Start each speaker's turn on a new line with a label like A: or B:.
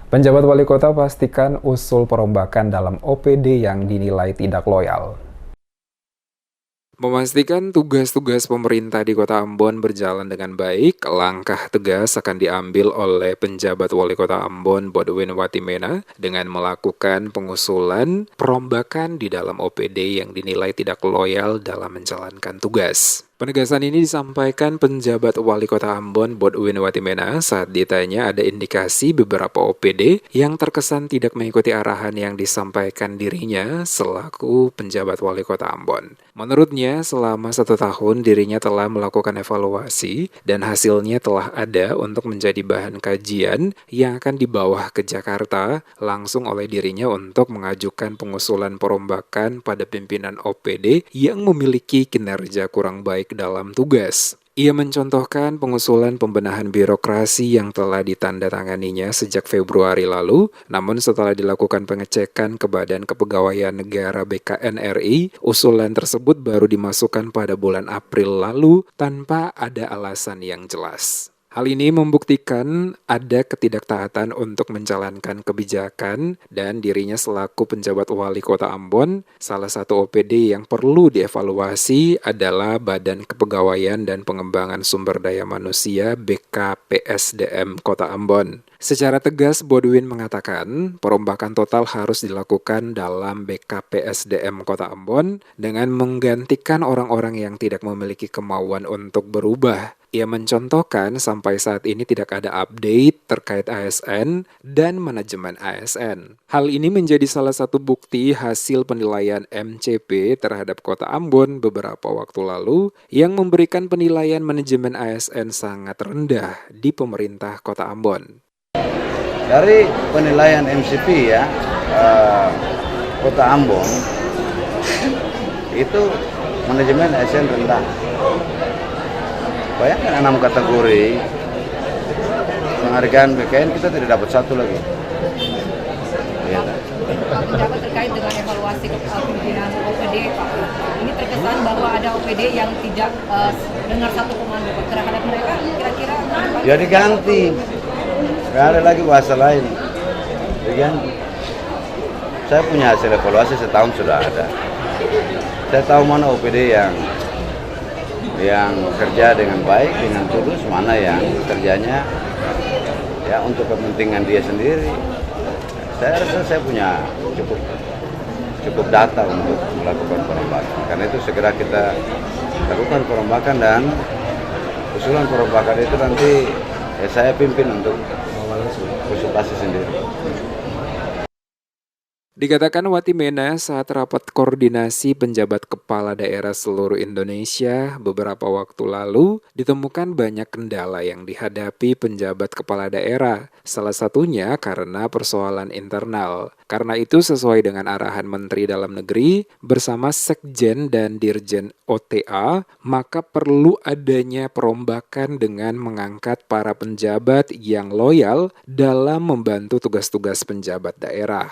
A: Penjabat wali kota pastikan usul perombakan dalam OPD yang dinilai tidak loyal. Memastikan tugas-tugas pemerintah di Kota Ambon berjalan dengan baik, langkah tegas akan diambil oleh penjabat wali kota Ambon Bodwin Watimena dengan melakukan pengusulan perombakan di dalam OPD yang dinilai tidak loyal dalam menjalankan tugas. Penegasan ini disampaikan penjabat wali kota Ambon Bodwin Watimena saat ditanya ada indikasi beberapa OPD yang terkesan tidak mengikuti arahan yang disampaikan dirinya selaku penjabat wali kota Ambon. Menurutnya, selama 1 tahun dirinya telah melakukan evaluasi dan hasilnya telah ada untuk menjadi bahan kajian yang akan dibawa ke Jakarta langsung oleh dirinya untuk mengajukan pengusulan perombakan pada pimpinan OPD yang memiliki kinerja kurang baik dalam tugas. Ia mencontohkan pengusulan pembenahan birokrasi yang telah ditandatanganinya sejak Februari lalu, namun setelah dilakukan pengecekan ke Badan Kepegawaian Negara BKN RI, usulan tersebut baru dimasukkan pada bulan April lalu tanpa ada alasan yang jelas. Hal ini membuktikan ada ketidaktaatan untuk menjalankan kebijakan dan dirinya selaku penjabat wali kota Ambon, salah satu OPD yang perlu dievaluasi adalah Badan Kepegawaian dan Pengembangan Sumber Daya Manusia BKPSDM Kota Ambon. Secara tegas, Bodwin mengatakan perombakan total harus dilakukan dalam BKPSDM Kota Ambon dengan menggantikan orang-orang yang tidak memiliki kemauan untuk berubah. Ia mencontohkan sampai saat ini tidak ada update terkait ASN dan manajemen ASN. Hal ini menjadi salah satu bukti hasil penilaian MCP terhadap Kota Ambon beberapa waktu lalu yang memberikan penilaian manajemen ASN sangat rendah di pemerintah Kota Ambon.
B: Dari penilaian MCP ya, Kota Ambon itu manajemen ASN rendah. Bayangkan 6 kategori penghargaan BKN kita tidak dapat 1 lagi. Ya.
C: Pak pendapat terkait dengan evaluasi pimpinan OPD, Pak. Ini terkesan bahwa ada OPD yang tidak dengar satu komando terhadap mereka. Kira-kira
B: Ya diganti. Nggak ada lagi bahasa lain. Diganti. Saya punya hasil evaluasi setahun sudah ada. Saya tahu mana OPD yang kerja dengan baik, dengan tulus, mana yang kerjanya ya untuk kepentingan dia sendiri. Saya rasa saya punya cukup data untuk melakukan perombakan. Karena itu segera kita lakukan perombakan dan usulan perombakan itu nanti saya pimpin untuk konsultasi sendiri.
A: Dikatakan Watimena saat rapat koordinasi penjabat kepala daerah seluruh Indonesia beberapa waktu lalu ditemukan banyak kendala yang dihadapi penjabat kepala daerah, salah satunya karena persoalan internal. Karena itu sesuai dengan arahan Menteri Dalam Negeri bersama Sekjen dan Dirjen OTA, maka perlu adanya perombakan dengan mengangkat para penjabat yang loyal dalam membantu tugas-tugas penjabat daerah.